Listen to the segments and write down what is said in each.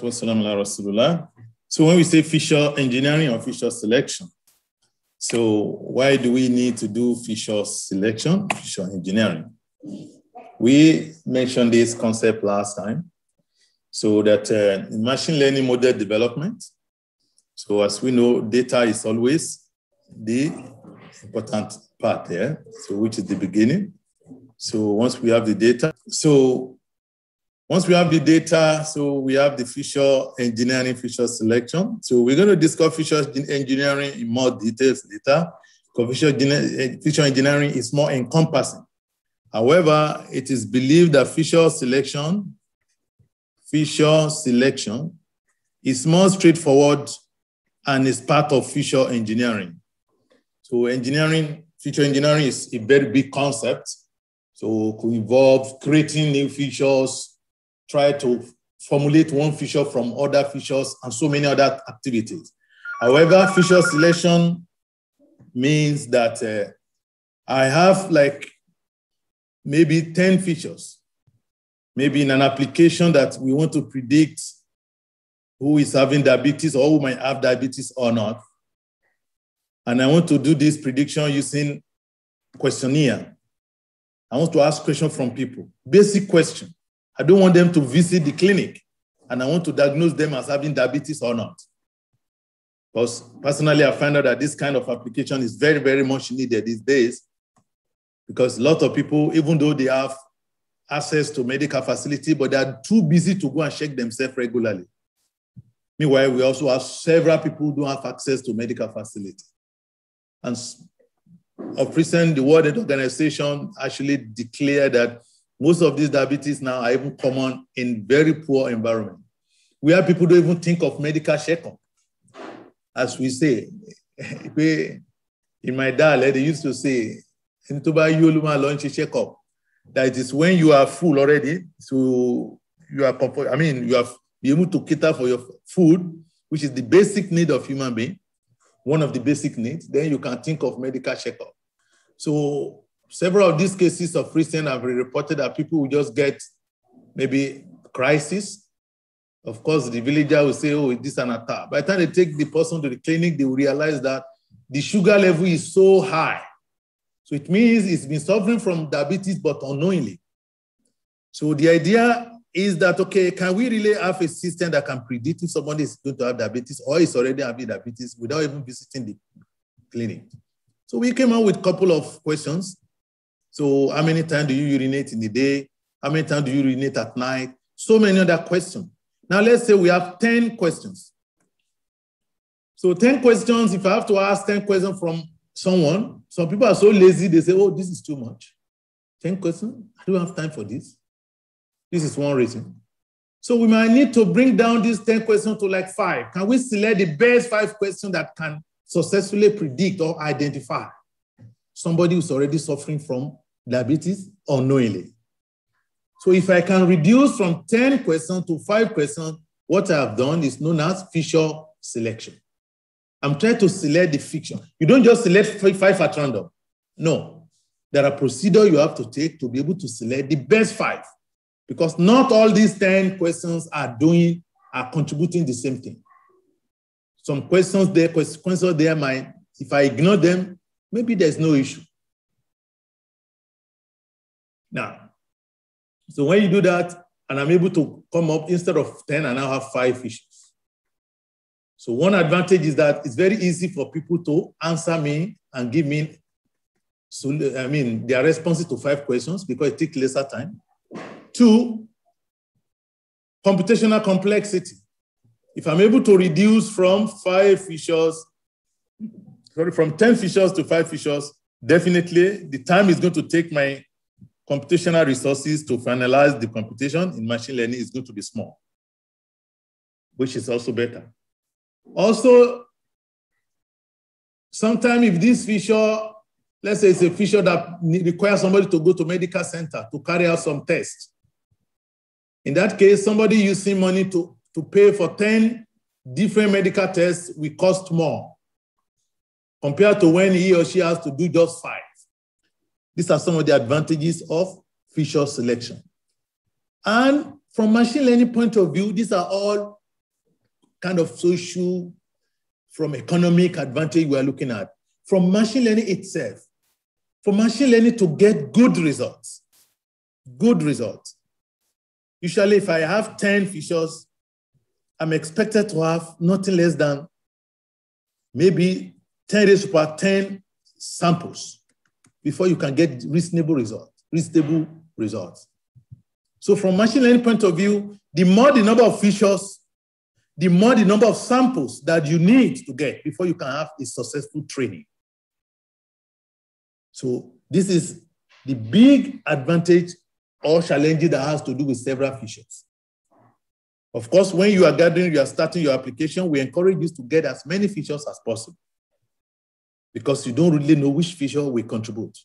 So when we say feature engineering or feature selection, so why do we need to do feature selection, feature engineering? We mentioned this concept last time. So that in machine learning model development, so as we know, data is always the important part there, so which is the beginning. So once we have the data, so we have the feature engineering, feature selection. So we're going to discuss feature engineering in more details later, because feature engineering is more encompassing. However, it is believed that feature selection is more straightforward and is part of feature engineering. So feature engineering is a very big concept. So it could involve creating new features, try to formulate one feature from other features, and so many other activities. However, feature selection means that I have like maybe 10 features, maybe in an application that we want to predict who is having diabetes or who might have diabetes or not. And I want to do this prediction using questionnaire. I want to ask questions from people, basic question. I don't want them to visit the clinic, and I want to diagnose them as having diabetes or not. Because personally, I find out that this kind of application is very, very much needed these days, because a lot of people, even though they have access to medical facility, but they are too busy to go and check themselves regularly. Meanwhile, we also have several people who don't have access to medical facility. And of recent, the World Health Organization actually declared that most of these diabetes now are even common in very poor environment. We have people who don't even think of medical checkup. As we say, in my dialect, they used to say, checkup. That it is when you are full already, so you are you have been able to cater for your food, which is the basic need of human being, one of the basic needs, then you can think of medical checkup. So several of these cases of recent have been reported that people will just get maybe crisis. Of course, the villager will say, oh, this is an attack. By the time they take the person to the clinic, they will realize that the sugar level is so high. So it means it's been suffering from diabetes, but unknowingly. So the idea is that, okay, can we really have a system that can predict if somebody is going to have diabetes or is already having diabetes without even visiting the clinic? So we came up with a couple of questions. So how many times do you urinate in the day? How many times do you urinate at night? So many other questions. Now let's say we have 10 questions. So 10 questions, if I have to ask 10 questions from someone, some people are so lazy, they say, oh, this is too much. 10 questions? I don't have time for this. This is one reason. So we might need to bring down these 10 questions to like 5. Can we select the best 5 questions that can successfully predict or identify somebody who's already suffering from diabetes unknowingly? So if I can reduce from 10 questions to 5 questions, what I have done is known as feature selection. I'm trying to select the feature. You don't just select 5 at random. No. There are procedures you have to take to be able to select the best 5. Because not all these 10 questions are contributing the same thing. Some questions there might, if I ignore them, maybe there's no issue. Now, so when you do that, and I'm able to come up, instead of 10, I now have 5 issues. So one advantage is that it's very easy for people to answer me and give me their responses to 5 questions because it takes lesser time. 2, computational complexity. If I'm able to reduce from 10 features to 5 features, definitely the time is going to take my computational resources to finalize the computation in machine learning is going to be small, which is also better. Also, sometimes if this feature, let's say it's a feature that requires somebody to go to medical center to carry out some tests. In that case, somebody using money to pay for 10 different medical tests will cost more compared to when he or she has to do just 5. These are some of the advantages of feature selection. And from machine learning point of view, these are all kind of social, from economic advantage we are looking at. From machine learning itself, for machine learning to get good results. Usually, if I have 10 features, I'm expected to have nothing less than maybe 10 raised to the power 10 samples before you can get reasonable results. So from machine learning point of view, the more the number of features, the more the number of samples that you need to get before you can have a successful training. So this is the big advantage or challenge that has to do with several features. Of course, when you are starting your application, we encourage you to get as many features as possible because you don't really know which feature will contribute.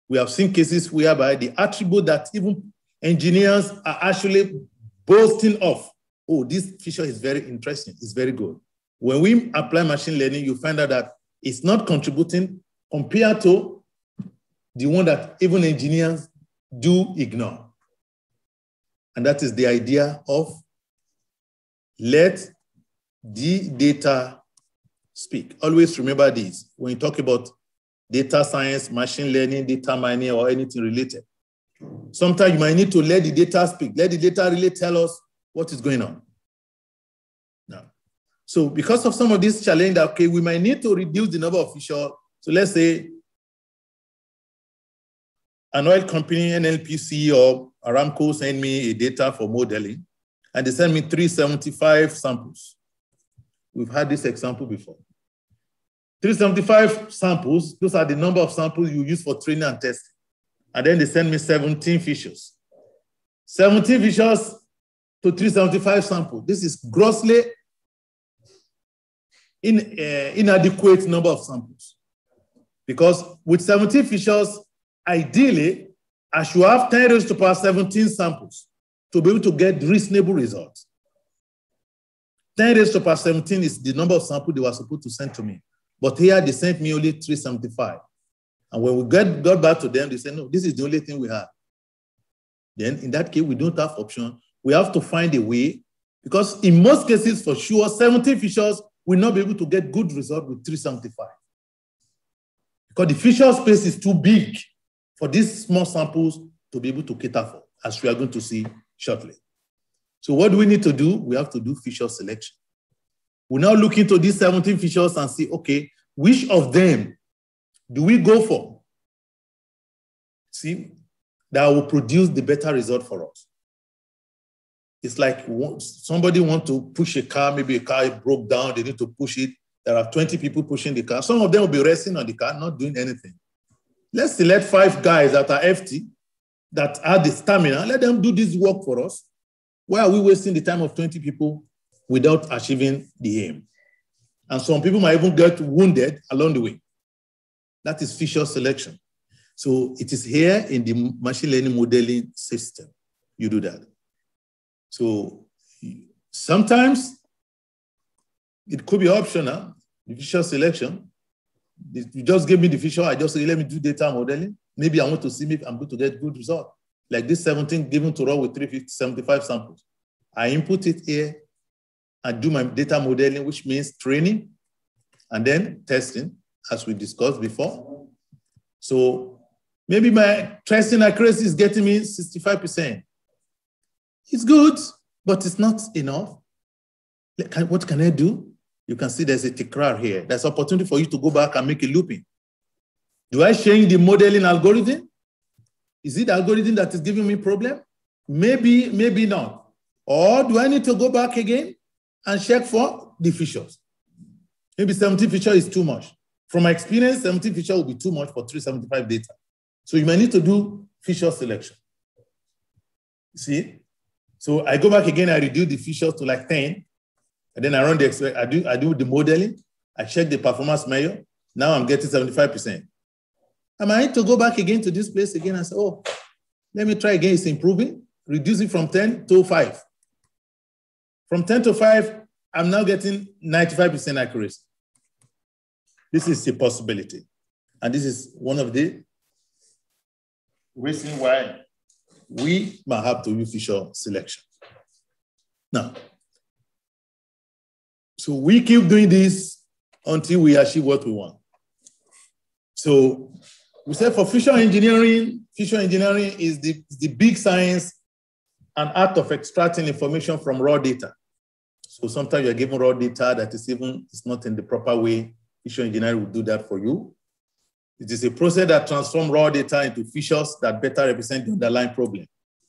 We have seen cases whereby the attribute that even engineers are actually boasting of, oh, this feature is very interesting, it's very good. When we apply machine learning, you find out that it's not contributing compared to the one that even engineers do ignore. And that is the idea of let the data speak. Always remember this when you talk about data science, machine learning, data mining, or anything related. Sometimes you might need to let the data speak. Let the data really tell us what is going on. Now, so because of some of these challenges, okay, we might need to reduce the number of features. So let's say an oil company, NNPC or Aramco send me a data for modeling, and they send me 375 samples. We've had this example before. 375 samples, those are the number of samples you use for training and testing. And then they send me 17 features. 17 features to 375 samples. This is grossly inadequate number of samples. Because with 17 features, ideally, I should have 10 raised to the power 17 samples to be able to get reasonable results. 10 raised to the power 17 is the number of samples they were supposed to send to me. But here they sent me only 375. And when we got back to them, they said, no, this is the only thing we have. Then in that case, we don't have option. We have to find a way, because in most cases, for sure, 17 features will not be able to get good result with 375. Because the feature space is too big for these small samples to be able to cater for, as we are going to see shortly. So what do we need to do? We have to do feature selection. We now look into these 17 features and see, okay, which of them do we go for? See, that will produce the better result for us. It's like somebody wants to push a car, maybe a car broke down, they need to push it. There are 20 people pushing the car. Some of them will be resting on the car, not doing anything. Let's select 5 guys that are FT, that have the stamina. Let them do this work for us. Why are we wasting the time of 20 people without achieving the aim? And some people might even get wounded along the way. That is feature selection. So it is here in the machine learning modeling system. You do that. So sometimes it could be optional, the feature selection. You just give me the feature, I just say, let me do data modeling. Maybe I want to see if I'm going to get good result. Like this 17 given to raw with 375 samples. I input it here and do my data modeling, which means training and then testing, as we discussed before. So maybe my testing accuracy is getting me 65%. It's good, but it's not enough. What can I do? You can see there's a tikrar here. There's opportunity for you to go back and make a looping. Do I change the modeling algorithm? Is it the algorithm that is giving me problem? Maybe, maybe not. Or do I need to go back again and check for the features? Maybe 17 feature is too much. From my experience, 17 feature will be too much for 375 data. So you might need to do feature selection. See? So I go back again, I reduce the features to like 10, and then I run the, I do the modeling, I check the performance measure. Now I'm getting 75%. I might need to go back again to this place again and say, oh, let me try again, it's improving, reduce it from 10 to 5. From 10 to 5, I'm now getting 95% accuracy. This is a possibility. And this is one of the reasons why we might have to use feature selection. Now, So we keep doing this until we achieve what we want. So we said for feature engineering is the big science and art of extracting information from raw data. So sometimes you're given raw data that is not in the proper way. Feature engineering will do that for you. It is a process that transforms raw data into features that better represent the underlying problem.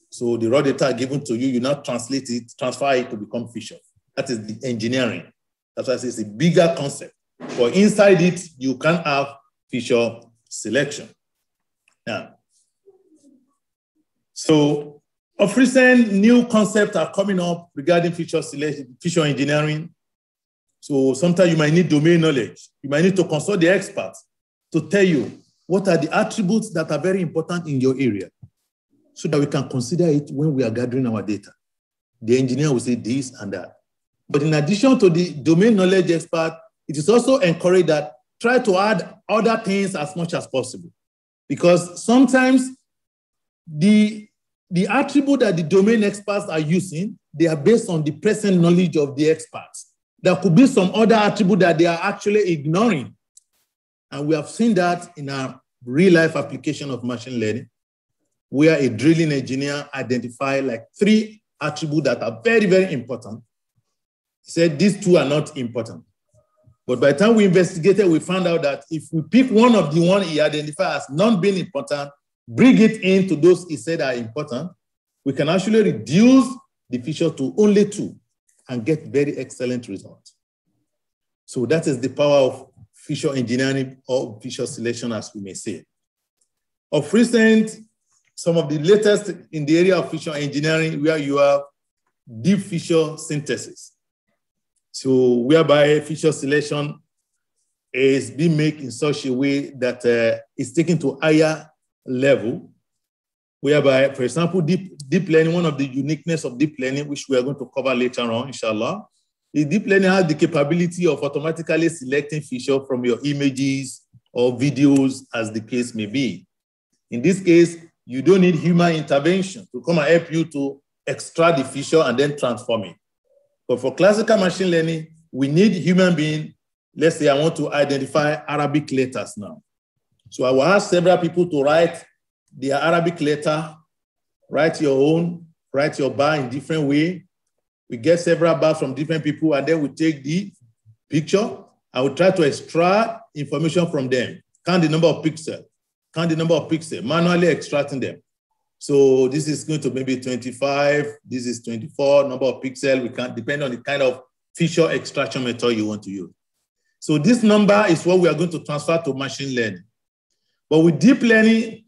So the raw data are given to you, you now transfer it to become features. That is the engineering. That's why I say it's a bigger concept. But inside it, you can have feature selection. Now, so of recent, new concepts are coming up regarding feature selection, feature engineering. So sometimes you might need domain knowledge. You might need to consult the experts to tell you what are the attributes that are very important in your area so that we can consider it when we are gathering our data. The engineer will say this and that. But in addition to the domain knowledge expert, it is also encouraged that try to add other things as much as possible. Because sometimes the attribute that the domain experts are using, they are based on the present knowledge of the experts. There could be some other attribute that they are actually ignoring. And we have seen that in our real-life application of machine learning, where a drilling engineer identified like 3 attributes that are very, very important. He said these 2 are not important. But by the time we investigated, we found out that if we pick one of the one he identified as not being important, bring it into those he said are important, we can actually reduce the feature to only 2 and get very excellent results. So that is the power of feature engineering or feature selection, as we may say. Of recent, some of the latest in the area of feature engineering, where you have deep feature synthesis. So whereby feature selection is being made in such a way that it's taken to higher level, whereby, for example, deep learning, one of the uniqueness of deep learning, which we are going to cover later on, inshallah, is deep learning has the capability of automatically selecting features from your images or videos, as the case may be. In this case, you don't need human intervention to come and help you to extract the feature and then transform it. But for classical machine learning, we need human being. Let's say I want to identify Arabic letters now. So I will ask several people to write their Arabic letter, write your own, write your bar in different way. We get several bars from different people, and then we take the picture and we try to extract information from them. Count the number of pixels, manually extracting them. So this is going to maybe 25, this is 24, number of pixels. We can depend on the kind of feature extraction method you want to use. So this number is what we are going to transfer to machine learning. But with deep learning,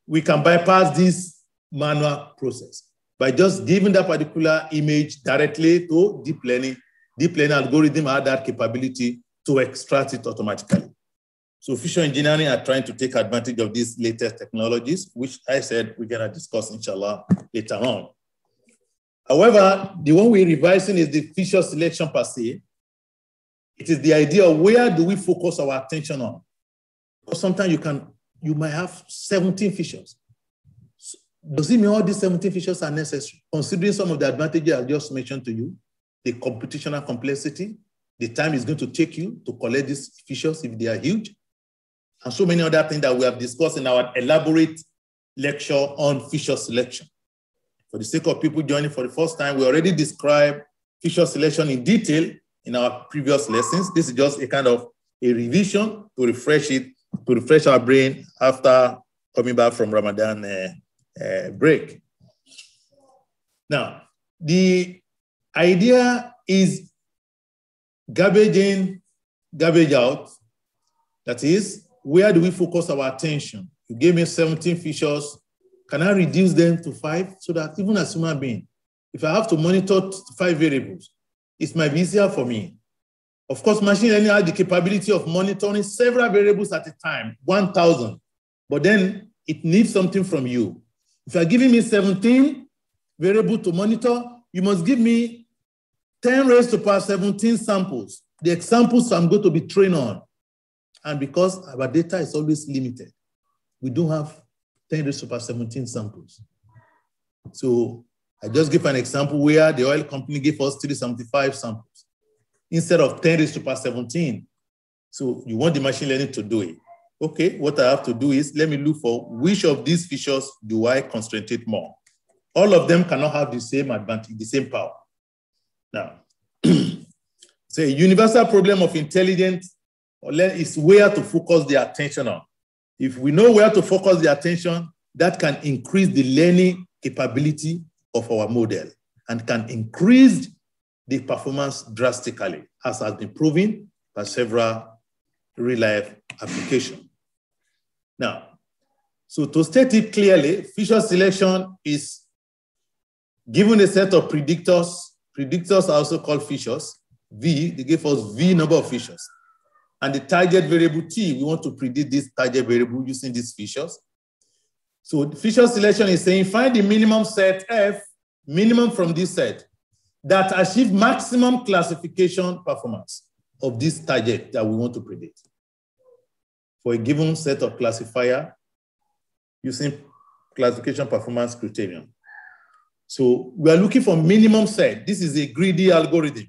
we can bypass this manual process by just giving that particular image directly to deep learning. Deep learning algorithm have that capability to extract it automatically. So feature engineering are trying to take advantage of these latest technologies, which I said we're going to discuss, inshallah, later on. However, the one we're revising is the feature selection per se. It is the idea of where do we focus our attention on? Because sometimes you might have 17 features. So does it mean all these 17 features are necessary? Considering some of the advantages I just mentioned to you, the computational complexity, the time it's going to take you to collect these features if they are huge, and so many other things that we have discussed in our elaborate lecture on feature selection. For the sake of people joining for the first time, we already described feature selection in detail in our previous lessons. This is just a kind of a revision to refresh our brain after coming back from Ramadan break. Now, the idea is garbage in, garbage out. That is, where do we focus our attention? You gave me 17 features. Can I reduce them to 5 so that even as a human being, if I have to monitor 5 variables, it might be easier for me. Of course, machine learning has the capability of monitoring several variables at a time, 1,000, but then it needs something from you. If you're giving me 17 variables to monitor, you must give me 10 raised to power 17 samples, the examples I'm going to be trained on. And because our data is always limited, we don't have 10 raised to power 17 samples. So I just give an example where the oil company gave us 375 samples. instead of 10 raised to the power 17. So you want the machine learning to do it. Okay, what I have to do is, let me look for which of these features do I concentrate more. All of them cannot have the same advantage, the same power. Now, so a universal problem of intelligence is where to focus the attention on. If we know where to focus the attention, that can increase the learning capability of our model and can increase the performance drastically, as has been proven by several real-life applications. Now, so to state it clearly, feature selection is given a set of predictors. Predictors are also called features. V, they give us V number of features. And the target variable T, we want to predict this target variable using these features. So feature selection is saying, find the minimum set F, minimum from this set, that achieve maximum classification performance of this target that we want to predict for a given set of classifier using classification performance criterion. So we are looking for minimum set. This is a greedy algorithm,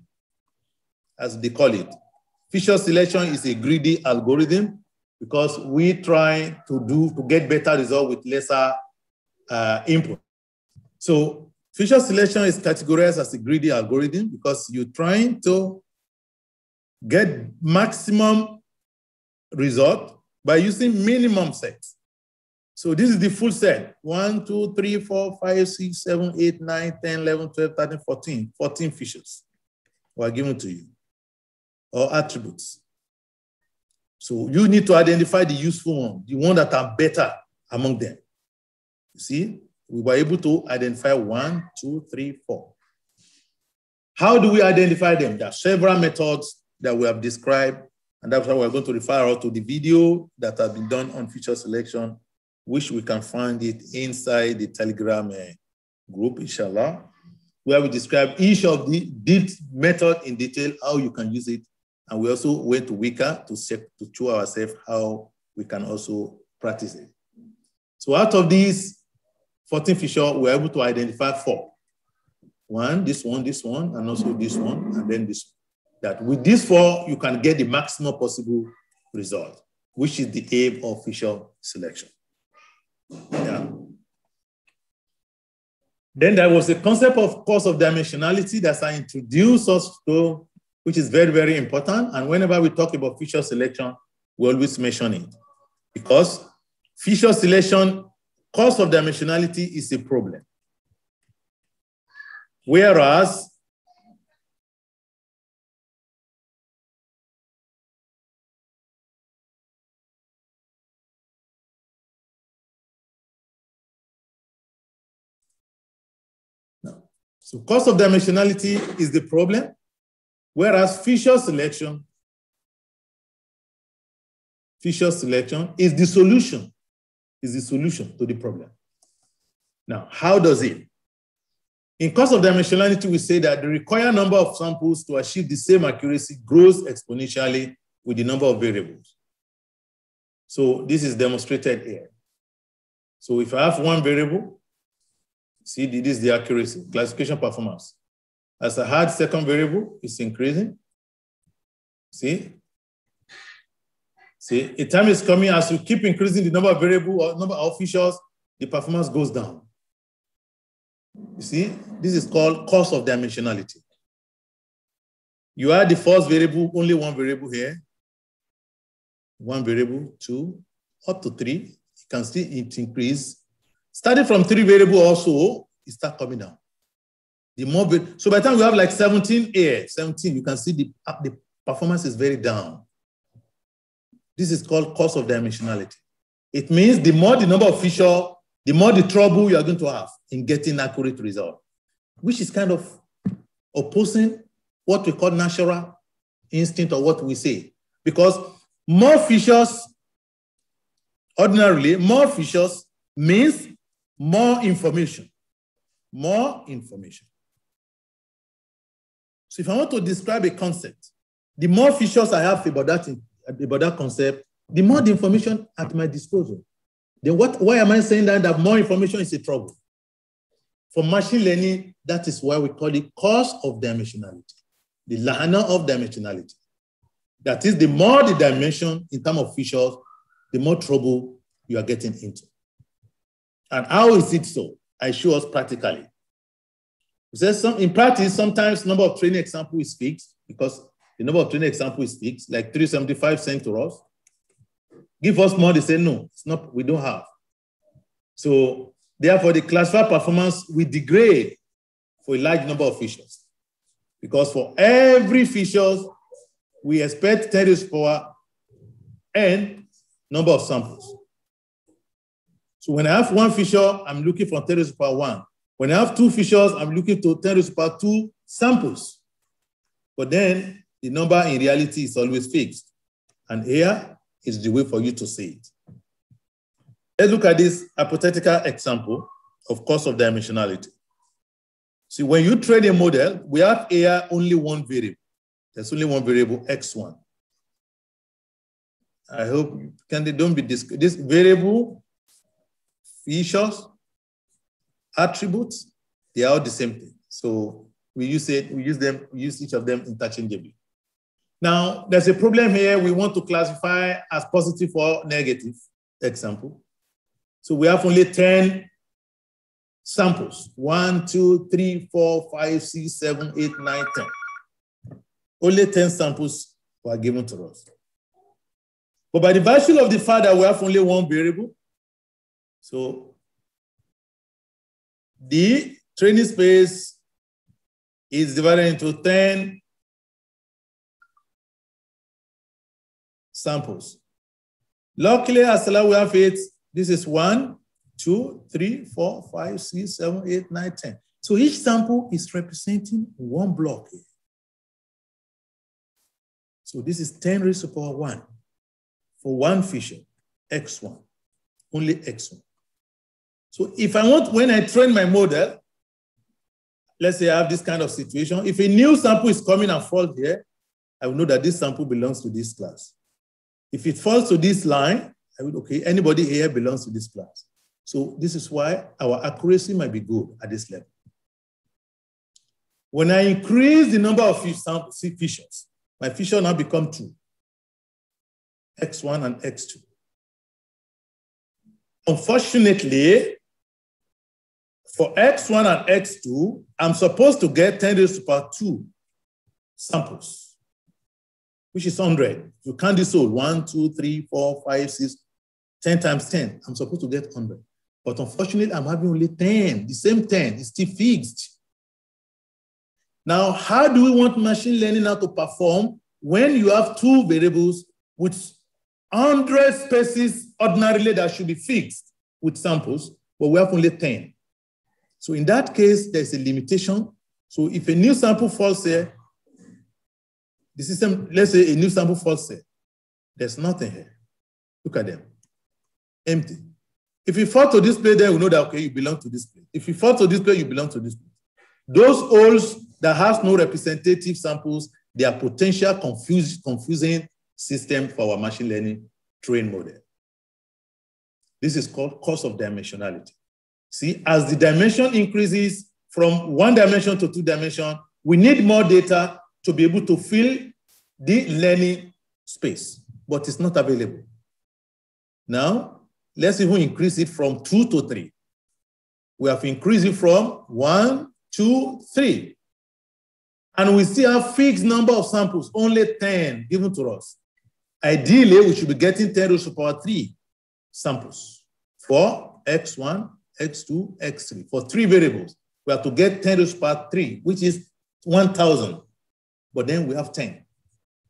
as they call it. Feature selection is a greedy algorithm because we try to get better results with lesser input. So feature selection is categorized as a greedy algorithm because you're trying to get maximum result by using minimum sets. So this is the full set. 1, 2, 3, 4, 5, 6, 7, 8, 9, 10, 11, 12, 13, 14. 14 features were given to you, or attributes. So you need to identify the useful one, the one that are better among them. You see, we were able to identify 1, 2, 3, 4. How do we identify them? There are several methods that we have described, and that's why we're going to refer out to the video that has been done on feature selection, which we can find it inside the Telegram group, inshallah, where we describe each of the method in detail, how you can use it. And we also went to Weka to show ourselves how we can also practice it. So out of these 14 features, we're able to identify 4. This one, and also this one, and then this one. That with these 4, you can get the maximum possible result, which is the aim of feature selection. Yeah. Then there was the concept of cost of dimensionality that I introduced us to, which is very, very important. And whenever we talk about feature selection, we always mention it. Because feature selection, cost of dimensionality is a problem. Whereas so cost of dimensionality is the problem, whereas feature selection is the solution to the problem. Now, how does it? In cost of dimensionality, we say that the required number of samples to achieve the same accuracy grows exponentially with the number of variables. So this is demonstrated here. So if I have one variable, see, this is the accuracy, classification performance. As I had second variable, it's increasing. See, a time is coming as you keep increasing the number of variables or number of features, the performance goes down. You see, this is called cost of dimensionality. You add the first variable, only one variable here, one variable, 2, up to 3. You can see it increase. Starting from 3 variable also, it starts coming down. So by the time we have like 17 here, 17, you can see the performance is very down. This is called cost of dimensionality. It means the more the number of features, the more the trouble you are going to have in getting accurate result, which is kind of opposing what we call natural instinct or what we say. Because more features, ordinarily, more features means more information. More information. So if I want to describe a concept, the more features I have about that concept, the more the information at my disposal. Then why am I saying that more information is a trouble? For machine learning, that is why we call it cost of dimensionality. the liner of dimensionality. That is, the more the dimension in terms of features, the more trouble you are getting into. And how is it so? I show us practically. In practice, sometimes number of training example is fixed because the number of training example is fixed, like 375 sent to us. Give us more, they say, no, it's not, we don't have. So therefore, the classifier performance will degrade for a large number of features. Because for every feature, we expect 10 to the power n number of samples. So when I have one feature, I'm looking for 10 to the power 1. When I have two features, I'm looking to 10 to the power 2 samples. But then the number in reality is always fixed. And here is the way for you to see it. Let's look at this hypothetical example of cost of dimensionality. See, when you train a model, we have here only one variable. There's only one variable, x1. I hope they don't be this variable, features, attributes, they are all the same thing. So we use each of them interchangeably. Now, there's a problem here. We want to classify as positive or negative example. So we have only 10 samples. 1, 2, 3, 4, 5, 6, 7, 8, 9, 10. Only 10 samples were given to us. But by the virtue of the fact that we have only one variable, so the training space is divided into 10 samples. Luckily, as we have it, this is 1, 2, 3, 4, 5, 6, 7, 8, 9, 10. So each sample is representing one block here. So this is 10 raised to the power 1 for one feature, x1, only x1. So if I want, when I train my model, let's say I have this kind of situation, if a new sample is coming and falls here, I will know that this sample belongs to this class. If it falls to this line, I would, okay, anybody here belongs to this class. So this is why our accuracy might be good at this level. When I increase the number of features, my feature now become 2, x1 and x2. Unfortunately, for x1 and x2, I'm supposed to get 10 raised to the power 2 samples, which is 100. You count this whole 1, 2, 3, 4, 5, 6, 10 times 10. I'm supposed to get 100. But unfortunately, I'm having only 10. The same 10 is still fixed. Now, how do we want machine learning now to perform when you have two variables with 100 spaces ordinarily that should be fixed with samples, but we have only 10? So in that case, there's a limitation. So if a new sample falls here, the system, let's say a new sample falls here, there's nothing here. Look at them, empty. If you fall to this place, then we know that, okay, you belong to this place. If you fall to this place, you belong to this place. Those holes that has no representative samples, they are potential confusing system for our machine learning trained model. This is called cost of dimensionality. See, as the dimension increases from 1 dimension to 2 dimensions, we need more data to be able to fill the learning space, but it's not available. Now, let's even increase it from 2 to 3. We have increased it from 1, 2, 3. And we still have fixed number of samples, only 10 given to us. Ideally, we should be getting 10 raised to the power 3 samples for x1, x2, x3. For 3 variables, we have to get 10 raised to the power 3, which is 1,000. But then we have 10.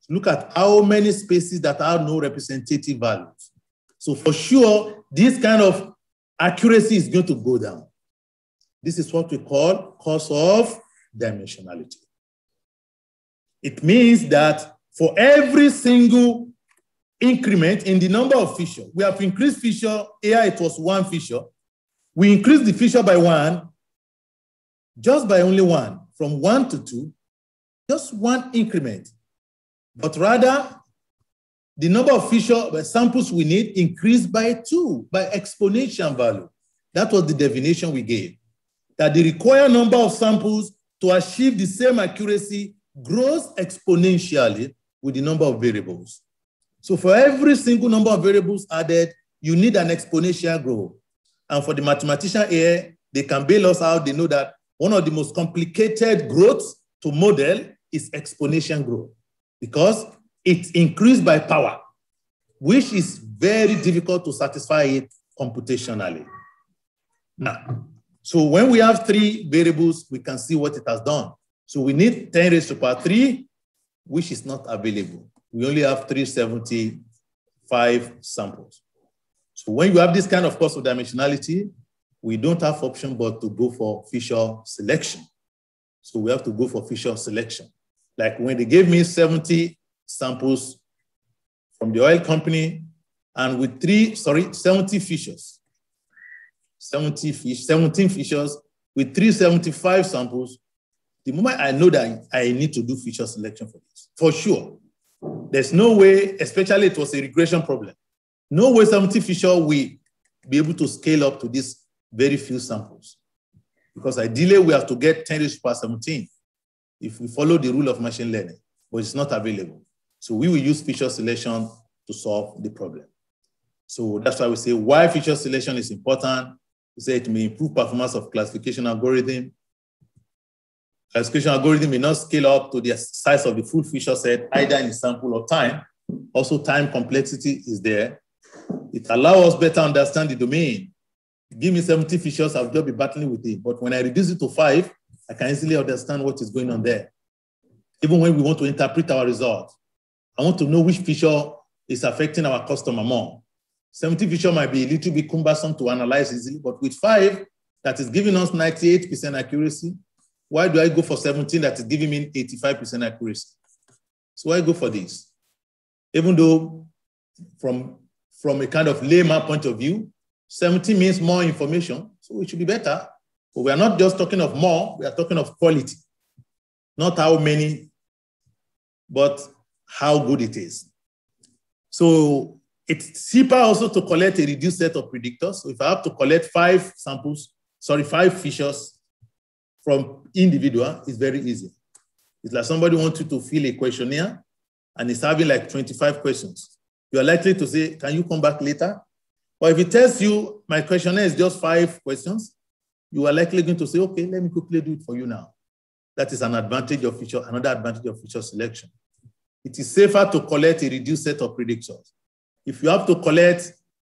So look at how many spaces that have no representative values. So for sure, this kind of accuracy is going to go down. This is what we call cost of dimensionality. It means that for every single increment in the number of features, we have increased feature, here it was 1 feature. We increased the feature by 1, just by only 1, from 1 to 2, just 1 increment. But rather, the number of feature samples we need increased by 2, by exponential value. That was the definition we gave. That the required number of samples to achieve the same accuracy grows exponentially with the number of variables. So for every single number of variables added, you need an exponential growth. And for the mathematician here, they can bail us out. They know that one of the most complicated growths to model is exponential growth because it's increased by power, which is very difficult to satisfy it computationally. Now, so when we have 3 variables, we can see what it has done. So we need 10 raised to the power 3, which is not available. We only have 375 samples. So when you have this kind of cost of dimensionality, we don't have option but to go for Fisher selection. So we have to go for Fisher selection. Like when they gave me 70 samples from the oil company and with 17 fishers. 17 fishers with 375 samples. The moment I know that I need to do Fisher selection for this, for sure. There's no way, especially it was a regression problem. No way 70 Fisher will be able to scale up to these very few samples. Because ideally we have to get 10 raised to the power 17 if we follow the rule of machine learning, but it's not available. So we will use Fisher selection to solve the problem. So that's why we say why Fisher selection is important. We say it may improve performance of classification algorithm. Classification algorithm may not scale up to the size of the full Fisher set, either in sample or time. Also, time complexity is there. It allows us better understand the domain. Give me 70 Fishers, I'll just be battling with it. But when I reduce it to 5, I can easily understand what is going on there. Even when we want to interpret our result, I want to know which Fisher is affecting our customer more. 70 Fisher might be a little bit cumbersome to analyze easily, but with 5, that is giving us 98% accuracy, why do I go for 17 that is giving me 85% accuracy? So why go for this? Even though from a kind of layman point of view, 70 means more information, so it should be better. But we are not just talking of more, we are talking of quality. Not how many, but how good it is. So it's cheaper also to collect a reduced set of predictors. So if I have to collect 5 Fishers from individual, it's very easy. It's like somebody wants you to fill a questionnaire and it's having like 25 questions. You are likely to say, can you come back later? Or if it tells you my questionnaire is just 5 questions, you are likely going to say, okay, let me quickly do it for you now. That is an advantage of Fisher, another advantage of Fisher selection. It is safer to collect a reduced set of predictors. If you have to collect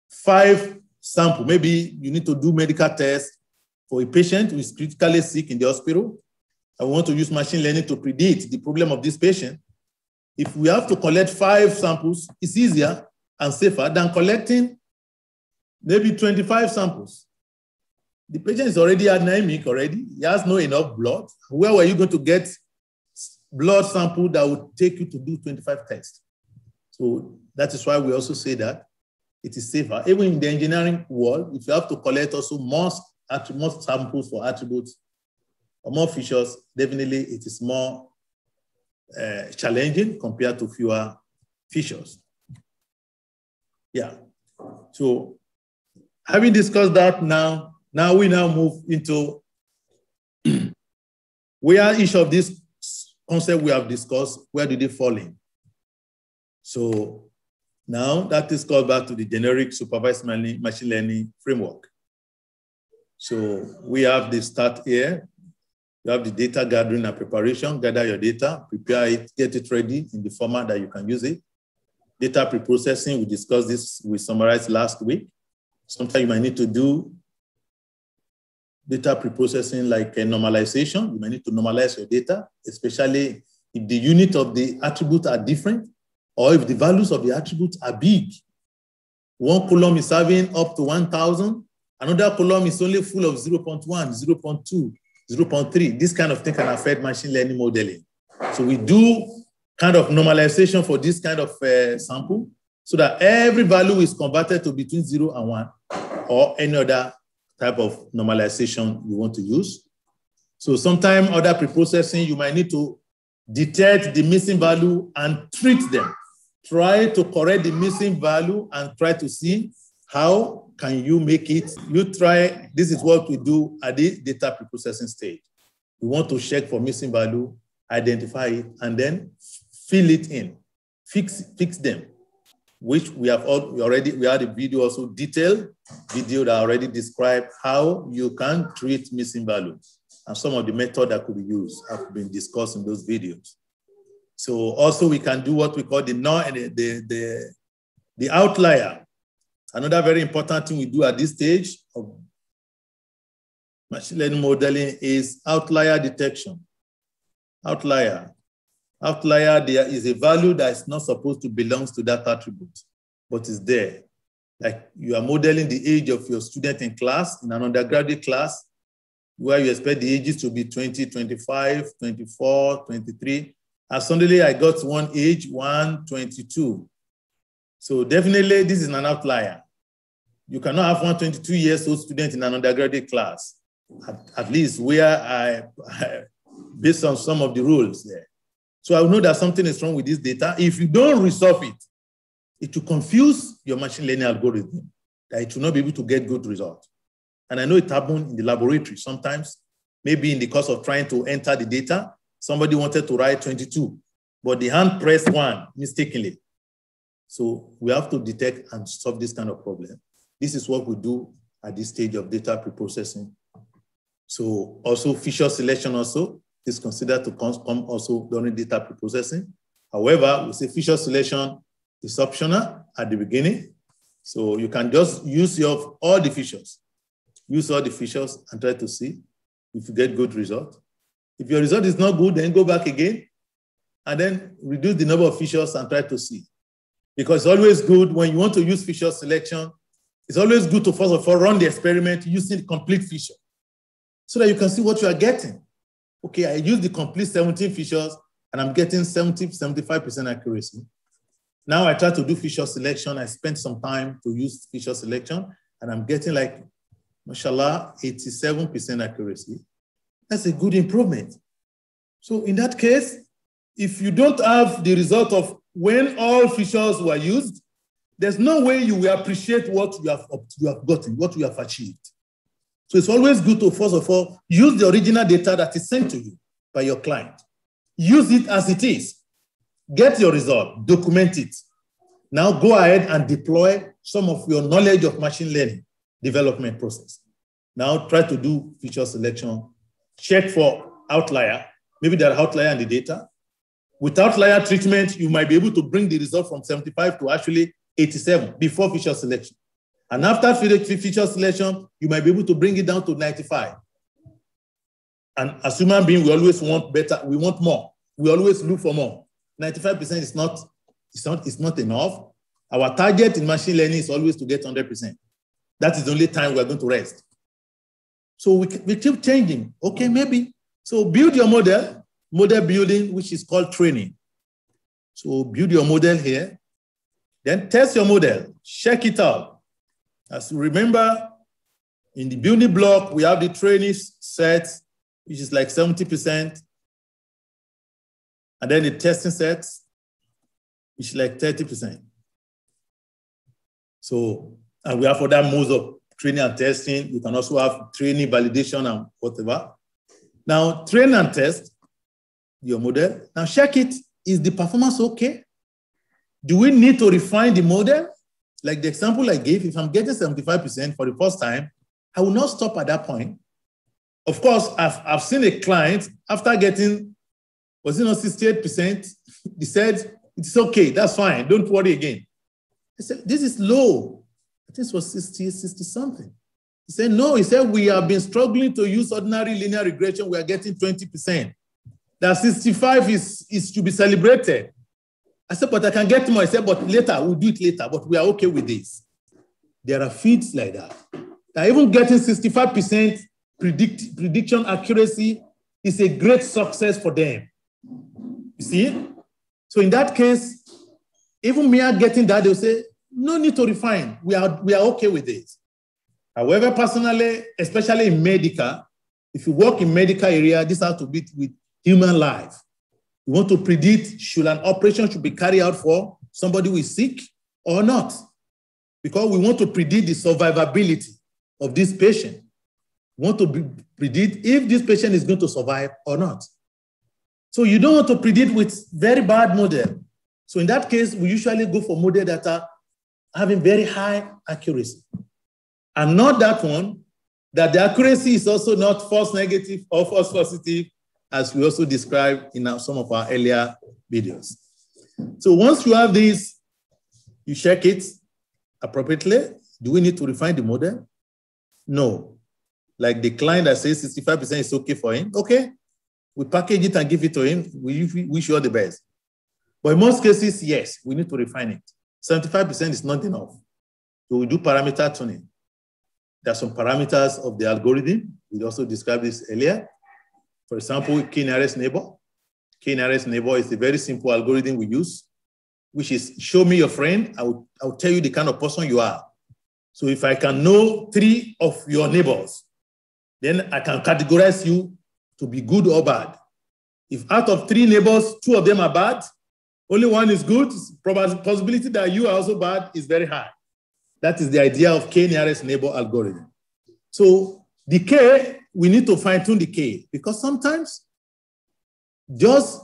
5 samples, maybe you need to do medical tests for a patient who is critically sick in the hospital. I want to use machine learning to predict the problem of this patient. If we have to collect 5 samples, it's easier and safer than collecting maybe 25 samples. The patient is already anemic already. He has no enough blood. Where were you going to get blood sample that would take you to do 25 tests? So that is why we also say that it is safer. Even in the engineering world, if you have to collect also more samples for attributes or more features, definitely it is more challenging compared to fewer features. Yeah. So having discussed that now we move into where each of these concepts we have discussed, where do they fall in? So now that is called back to the generic supervised machine learning framework. So we have the start here. You have the data gathering and preparation, gather your data, prepare it, get it ready in the format that you can use it. Data preprocessing, we discussed this, we summarized last week. Sometimes you might need to do data preprocessing like a normalization. You might need to normalize your data, especially if the unit of the attributes are different or if the values of the attributes are big. One column is having up to 1,000. Another column is only full of 0.1, 0.2, 0.3. This kind of thing can affect machine learning modeling. So we do kind of normalization for this kind of sample so that every value is converted to between 0 and 1 or any other type of normalization you want to use. So sometime other preprocessing, you might need to detect the missing value and treat them. Try to correct the missing value and try to see how can you make it. You try, this is what we do at the data preprocessing stage. We want to check for missing value identify it, and then fill it in, fix them, which we have we had a video also, detailed video that already described how you can treat missing values, and some of the methods that could be used have been discussed in those videos. So also we can do what we call the outlier. Another very important thing we do at this stage of machine learning modeling is outlier detection. Outlier, there is a value that is not supposed to belong to that attribute, but is there. Like you are modeling the age of your student in class, in an undergraduate class, where you expect the ages to be 20, 25, 24, 23. And suddenly I got one age, 22. So definitely this is an outlier. You cannot have 122 years old student in an undergraduate class, at least where based on some of the rules there. So I will know that something is wrong with this data. If you don't resolve it, it will confuse your machine learning algorithm, that it will not be able to get good results. And I know it happened in the laboratory sometimes, maybe in the course of trying to enter the data, somebody wanted to write 22, but the hand pressed 1 mistakenly. So we have to detect and solve this kind of problem. This is what we do at this stage of data preprocessing. So also feature selection also is considered to come also during data preprocessing. However, we say feature selection is optional at the beginning. So you can just use all the features. Use all the features and try to see if you get good result. If your result is not good, then go back again and then reduce the number of features and try to see. Because it's always good when you want to use feature selection, it's always good to first of all run the experiment using the complete feature so that you can see what you are getting. Okay, I use the complete 17 features and I'm getting 75% accuracy. Now I try to do feature selection. I spent some time to use feature selection and I'm getting like, mashallah, 87% accuracy. That's a good improvement. So in that case, if you don't have the result of when all features were used, there's no way you will appreciate what you have gotten, what you have achieved. So it's always good to, first of all, use the original data that is sent to you by your client. Use it as it is. Get your result, document it. Now go ahead and deploy some of your knowledge of machine learning development process. Now try to do feature selection, check for outlier. Maybe there are outlier in the data. With outlier treatment, you might be able to bring the result from 75 to actually 87 before feature selection. And after feature selection, you might be able to bring it down to 95. And as human beings, we always want better. We want more. We always look for more. 95% is not enough. Our target in machine learning is always to get 100%. That is the only time we're going to rest. So we keep changing. Okay, maybe. So build your model building, which is called training. So build your model here. Then test your model, check it out. As you remember, in the building block, we have the training set, which is like 70%. And then the testing set, which is like 30%. So, and we have other modes of training and testing. You can also have training, validation, and whatever. Now, train and test your model. Now, check it. Is the performance okay? Do we need to refine the model? Like the example I gave, if I'm getting 75% for the first time, I will not stop at that point. Of course, I've seen a client, after getting, was it not 68%? He said, it's okay, that's fine, don't worry again. I said, this is low. I think it was 60 something. He said, no, he said, we have been struggling to use ordinary linear regression, we are getting 20%. That 65 is to be celebrated. I said, but I can get more. I said, but later, we'll do it later, but we are okay with this. There are feeds like that. Now, even getting 65% prediction accuracy is a great success for them. You see? So in that case, even me getting that, they'll say, no need to refine. We are okay with this. However, personally, especially in medical, if you work in medical area, this has to be with human life. We want to predict should an operation should be carried out for somebody who is sick or not. Because we want to predict the survivability of this patient. We want to predict if this patient is going to survive or not. So you don't want to predict with very bad model. So in that case, we usually go for model that are having very high accuracy. And not that one, that the accuracy is also not false negative or false positive, as we also described in some of our earlier videos. So once you have this, you check it appropriately. Do we need to refine the model? No. Like the client that says 65% is okay for him, okay, we package it and give it to him. We wish you all the best. But in most cases, yes, we need to refine it. 75% is not enough. So we do parameter tuning. There are some parameters of the algorithm. We also described this earlier. For example, k-nearest neighbor. K-nearest neighbor is a very simple algorithm we use, which is show me your friend. I'll tell you the kind of person you are. So if I can know 3 of your neighbors, then I can categorize you to be good or bad. If out of 3 neighbors, 2 of them are bad, only 1 is good, possibility that you are also bad is very high. That is the idea of k-nearest neighbor algorithm. So the k, we need to fine tune the k, because sometimes just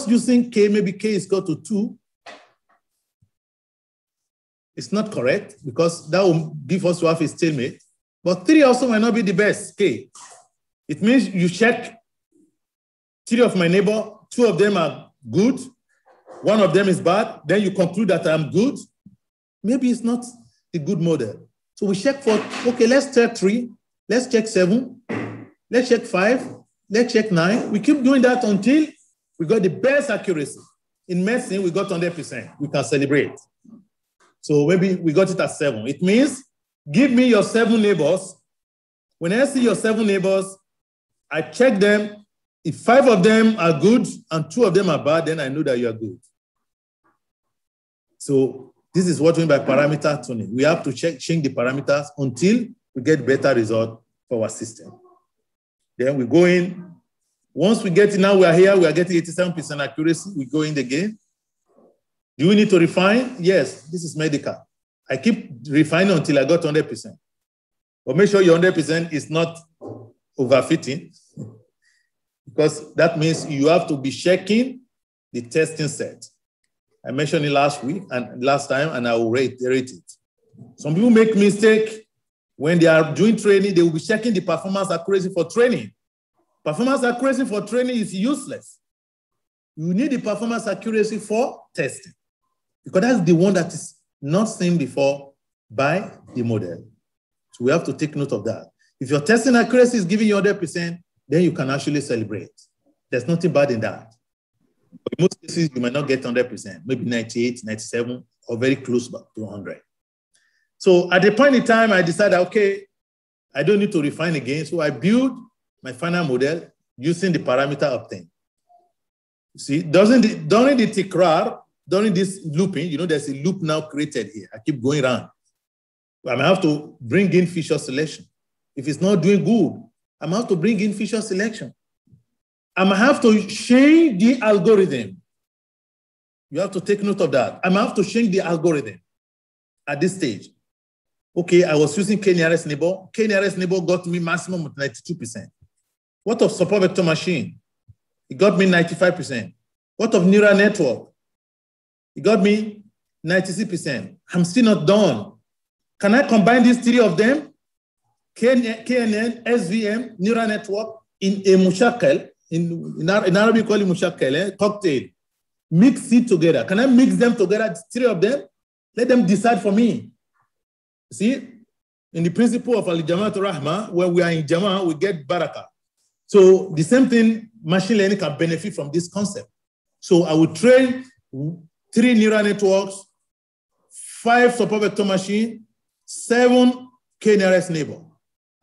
using k, maybe k is equal to 2, it's not correct, because that will give us to have a stalemate. But 3 also might not be the best k. It means you check 3 of my neighbor, 2 of them are good, 1 of them is bad, then you conclude that I'm good. Maybe it's not a good model. So we check for, okay, let's check 3, let's check 7, let's check 5, let's check 9. We keep doing that until we got the best accuracy. In medicine, we got 100%. We can celebrate. So maybe we got it at 7. It means give me your 7 neighbors. When I see your 7 neighbors, I check them. If 5 of them are good and 2 of them are bad, then I know that you are good. So this is what we mean by parameter tuning. We have to change the parameters until we get better result for our system. Then we go in. Once we get it, now we are here, we are getting 87% accuracy. We go in again. Do we need to refine? Yes, this is medical. I keep refining until I got 100%. But make sure your 100% is not overfitting, because that means you have to be checking the testing set. I mentioned it last time, and I will reiterate it. Some people make mistake when they are doing training. They will be checking the performance accuracy for training. Performance accuracy for training is useless. You need the performance accuracy for testing, because that's the one that is not seen before by the model. So we have to take note of that. If your testing accuracy is giving you 100%, then you can actually celebrate. There's nothing bad in that. But in most cases, you might not get 100%, maybe 98, 97, or very close to 100. So at the point in time, I decided, okay, I don't need to refine again. So I build my final model using the parameter obtained. You see, during the tikrar, during this looping, you know, there's a loop now created here. I keep going around. I may have to bring in feature selection. If it's not doing good, I might have to bring in feature selection. I might have to change the algorithm. You have to take note of that. I might have to change the algorithm at this stage. Okay, I was using k-nearest neighbor. K-nearest neighbor got me maximum of 92%. What of support vector machine? It got me 95%. What of neural network? It got me 96%. I'm still not done. Can I combine these 3 of them? KNN, SVM, neural network in a mushakel. In Arabic, we call it mushakel, cocktail. Mix it together. Can I mix them together, 3 of them? Let them decide for me. See, in the principle of Al-Jama'at Rahma, when we are in Jama'ah, we get barakah. So the same thing, machine learning can benefit from this concept. So I will train 3 neural networks, 5 support vector machine, 7 k-nearest neighbor.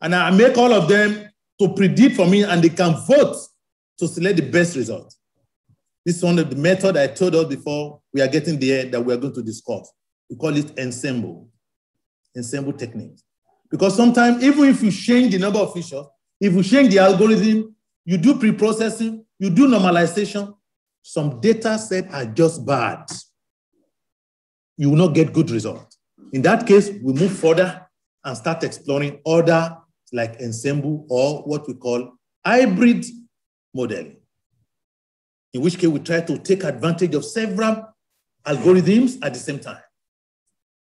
And I make all of them to predict for me, and they can vote to select the best result. This is one of the methods I told us before we are getting there that we are going to discuss. We call it ensemble technique. Because sometimes, even if you change the number of features, if you change the algorithm, you do pre-processing, you do normalization, some data sets are just bad. You will not get good results. In that case, we move further and start exploring other like ensemble or what we call hybrid modeling, in which case we try to take advantage of several algorithms at the same time.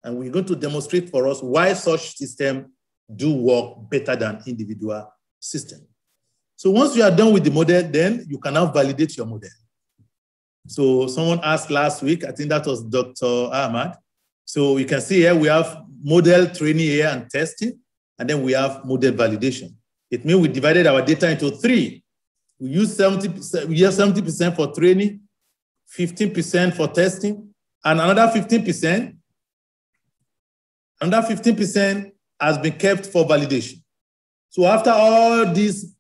And we're going to demonstrate for us why such systems do work better than individual systems. So once you are done with the model, then you can now validate your model. So someone asked last week, I think that was Dr. Ahmad. So you can see here we have model training here and testing, and then we have model validation. It means we divided our data into three. We use 70% for training, 15% for testing, and another 15% has been kept for validation. So after all this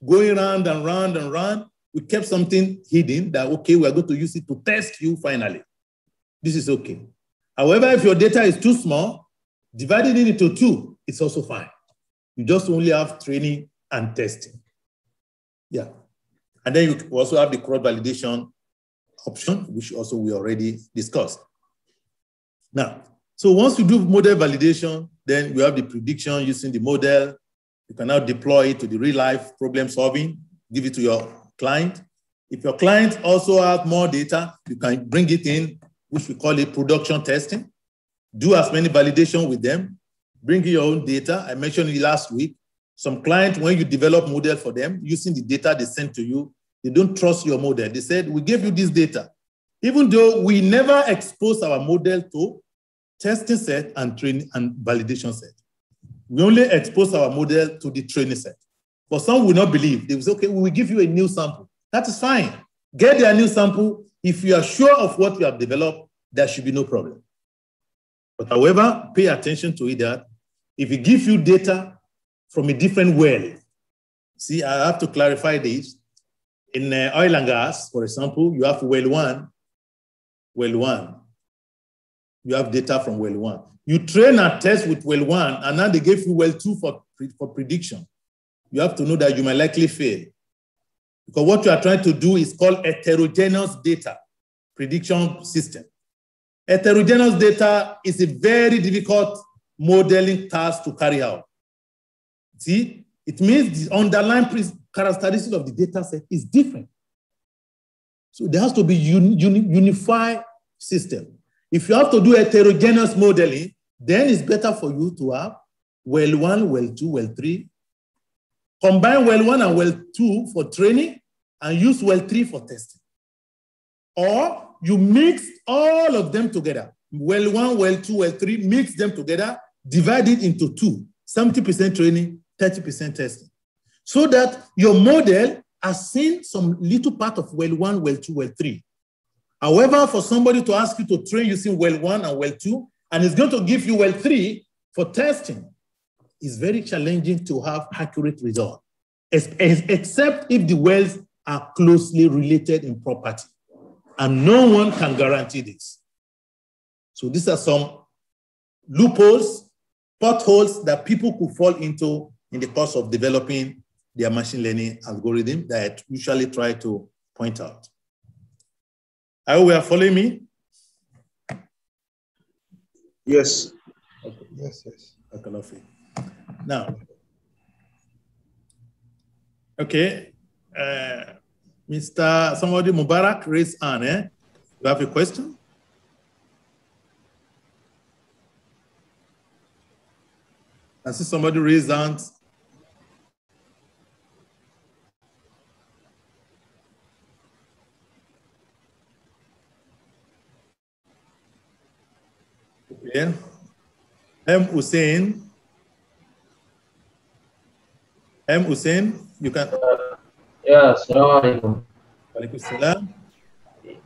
going round and round and round, we kept something hidden that, okay, we are going to use it to test you finally. This is okay. However, if your data is too small, dividing it into two, it's also fine. You just only have training and testing. Yeah. And then you also have the cross-validation option, which also we already discussed. Now, so once you do model validation, then you have the prediction using the model. You can now deploy it to the real-life problem solving, give it to your client. If your client also has more data, you can bring it in, which we call it production testing. Do as many validation with them. Bring in your own data. I mentioned it last week. Some clients, when you develop model for them, using the data they send to you, they don't trust your model. They said, we gave you this data. Even though we never expose our model to testing set and training and validation set. We only expose our model to the training set. But some will not believe. They will say, okay, we will give you a new sample. That is fine. Get their new sample. If you are sure of what you have developed, there should be no problem. But however, pay attention to it that if it gives you data from a different well, see, I have to clarify this. In oil and gas, for example, you have well one. You have data from well one. You train and test with well one, and now they gave you well two for prediction. You have to know that you might likely fail. Because what you are trying to do is called heterogeneous data prediction system. Heterogeneous data is a very difficult modeling task to carry out. See, it means the underlying characteristics of the data set is different. So there has to be unified system. If you have to do heterogeneous modeling, then it's better for you to have well one, well two, well three. Combine well one and well two for training and use well three for testing. Or you mix all of them together. Well one, well two, well three, mix them together, divide it into two, 70% training, 30% testing. So that your model has seen some little part of well one, well two, well three. However, for somebody to ask you to train using well one and well two, and it's going to give you well three for testing, it's very challenging to have accurate results, except if the wells are closely related in property. And no one can guarantee this. So these are some loopholes, potholes that people could fall into in the course of developing their machine learning algorithm that I usually try to point out. I hope you are following me? Yes. Okay. Yes. Okay, now, okay, somebody Mubarak raised hand, eh? You have a question? I see somebody raised hand. Yeah. Hussein, you can. Yeah, Assalamu alaikum.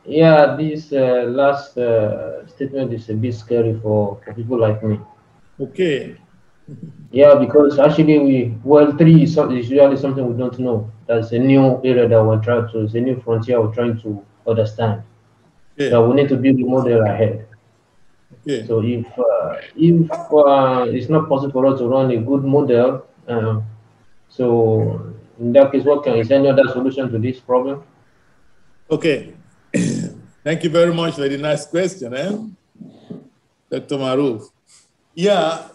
Yeah, this last statement is a bit scary for people like me. Okay. Yeah, because actually well three is usually something we don't know. That's a new area that we're trying to, it's a new frontier we're trying to understand. Yeah. So we need to build a model ahead. Okay. So if it's not possible for us to run a good model, so in that case, is there any other solution to this problem? Okay. Thank you very much for the nice question, Dr. Maruf. Yeah.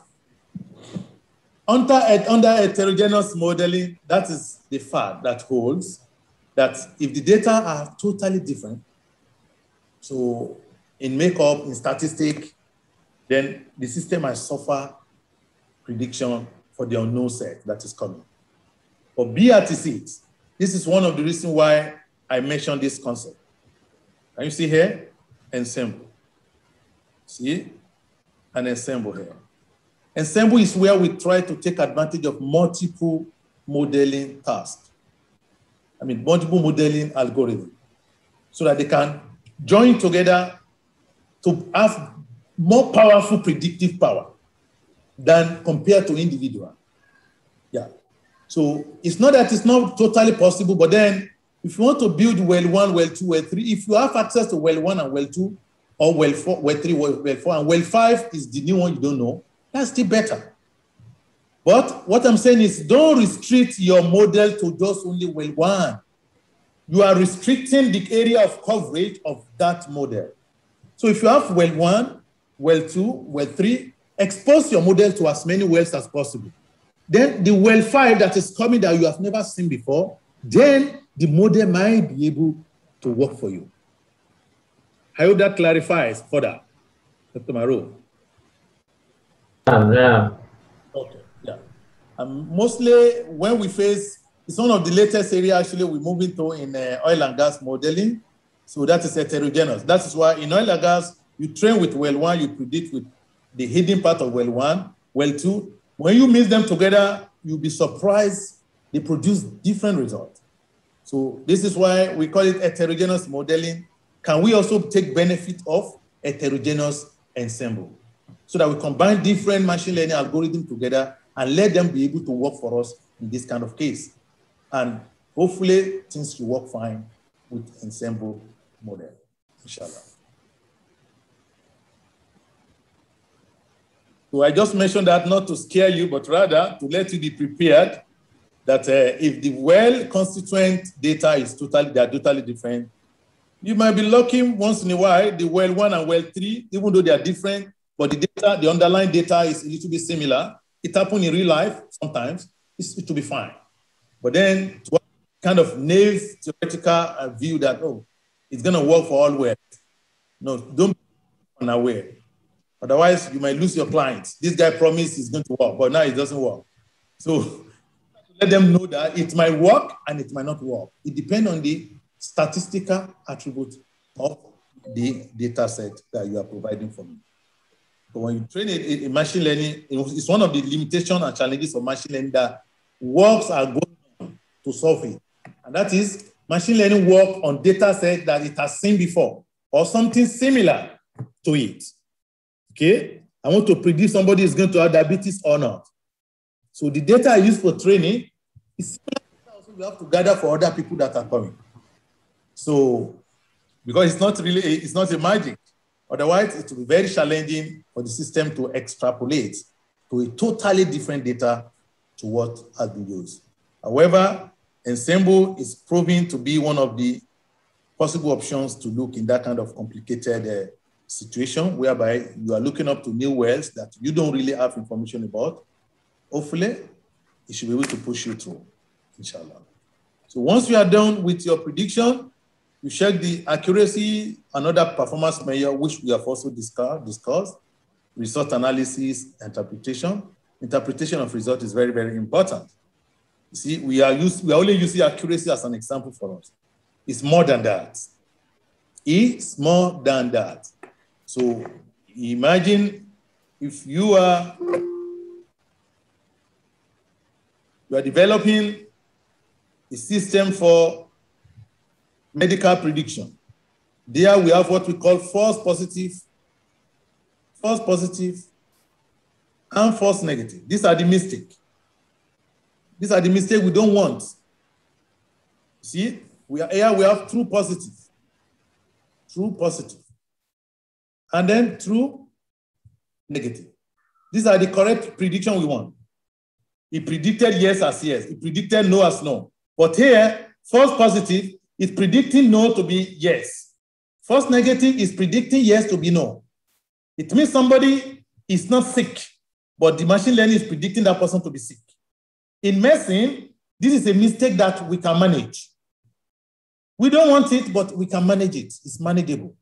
Under heterogeneous modeling, that is the fact that holds that if the data are totally different, so in makeup, in statistic, then the system might suffer prediction for the unknown set that is coming. For BRTC, this is one of the reasons why I mentioned this concept. Can you see here? Ensemble. See? An ensemble here. Ensemble is where we try to take advantage of multiple modeling tasks. I mean, multiple modeling algorithms, so that they can join together to have more powerful predictive power than compared to individual. Yeah. So it's not that it's not totally possible, but then if you want to build well 1, well 2, well 3, if you have access to well 1 and well 2, or well 4, well 3, well 4, and well 5 is the new one you don't know, that's still better. But what I'm saying is don't restrict your model to just only well 1. You are restricting the area of coverage of that model. So if you have well 1, well 2, well 3, expose your model to as many wells as possible. Then the well 5 that is coming that you have never seen before, then the model might be able to work for you. I hope that clarifies further, Dr. Maro. Yeah. Okay, yeah. Mostly when we face, it's one of the latest areas actually we're moving to in oil and gas modeling. So that is heterogeneous. That is why in oil and gas, you train with well 1, you predict with the hidden part of well 1, well 2. When you mix them together, you'll be surprised they produce different results. So this is why we call it heterogeneous modeling. Can we also take benefit of heterogeneous ensemble so that we combine different machine learning algorithms together and let them be able to work for us in this kind of case? And hopefully things will work fine with ensemble model, inshallah. So I just mentioned that not to scare you, but rather to let you be prepared that if the well constituent data is totally different, you might be lucky once in a while, the well 1 and well 3, even though they are different, but the data, the underlying data is a little bit similar. It happens in real life sometimes, it will be fine. But then to kind of naive theoretical view that, oh, it's going to work for all wells. No, don't be unaware. Otherwise, you might lose your clients. This guy promised it's going to work, but now it doesn't work. So let them know that it might work and it might not work. It depends on the statistical attribute of the data set that you are providing for me. But when you train it in machine learning, it's one of the limitations and challenges of machine learning that works are going on to solve it. And that is machine learning work on data set that it has seen before or something similar to it. Okay, I want to predict somebody is going to have diabetes or not. So the data I use for training is similar also we have to gather for other people that are coming. So, because it's not a magic. Otherwise, it will be very challenging for the system to extrapolate to a totally different data to what has been used. However, ensemble is proving to be one of the possible options to look in that kind of complicated situation whereby you are looking up to new wells that you don't really have information about. Hopefully, it should be able to push you through, inshallah. So once you are done with your prediction, you check the accuracy, another performance measure, which we have also discussed, result analysis, interpretation. Interpretation of result is very, very important. You see, we are only using accuracy as an example for us. It's more than that. It's more than that. So imagine if you are developing a system for medical prediction. There we have what we call false positive, and false negative. These are the mistakes. These are the mistakes we don't want. See, we have true positive, and then true negative. These are the correct prediction we want. He predicted yes as yes. He predicted no as no. But here, false positive is predicting no to be yes. False negative is predicting yes to be no. It means somebody is not sick, but the machine learning is predicting that person to be sick. In medicine, this is a mistake that we can manage. We don't want it, but we can manage it. It's manageable.